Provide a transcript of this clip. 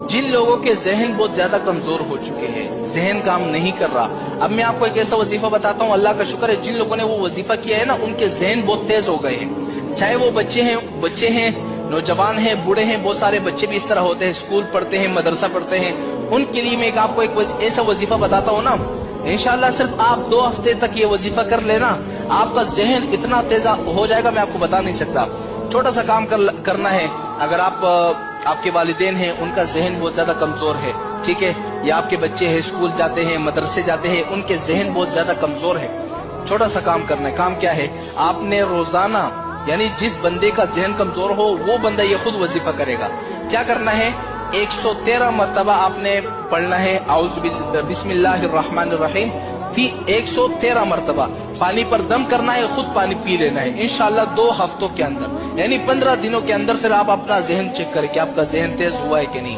जिन लोगों के जहन बहुत ज्यादा कमजोर हो चुके हैं, जहन काम नहीं कर रहा, अब मैं आपको एक ऐसा वजीफा बताता हूँ, अल्लाह का शुक्र है जिन लोगों ने वो वजीफा किया है ना, उनके जहन बहुत तेज हो गए हैं। चाहे वो बच्चे हैं, नौजवान हैं, बूढ़े हैं, बहुत सारे बच्चे भी इस तरह होते हैं, स्कूल पढ़ते हैं, मदरसा पढ़ते हैं, उनके लिए मैं आपको एक ऐसा वजीफा बताता हूँ ना, इंशाल्लाह सिर्फ आप 2 हफ्ते तक ये वजीफा कर लेना, आपका जहन इतना तेज हो जाएगा मैं आपको बता नहीं सकता। छोटा सा काम करना है, अगर आपके वालिदैन हैं, उनका जहन बहुत ज्यादा कमजोर है, ठीक है, या आपके बच्चे हैं, स्कूल जाते हैं, मदरसे जाते हैं, उनके जहन बहुत ज्यादा कमजोर है, छोटा सा काम करना है। काम क्या है, आपने रोजाना, यानी जिस बंदे का जहन कमजोर हो वो बंदा ये खुद वजीफा करेगा। क्या करना है, 113 मरतबा आपने पढ़ना है बिस्मिल्लाहिर्रहमानिर्रहीम, 113 मरतबा पानी पर दम करना है, खुद पानी पी लेना है। इंशाल्लाह 2 हफ्तों के अंदर, यानी 15 दिनों के अंदर फिर आप अपना जहन चेक करें कि आपका जहन तेज हुआ है कि नहीं।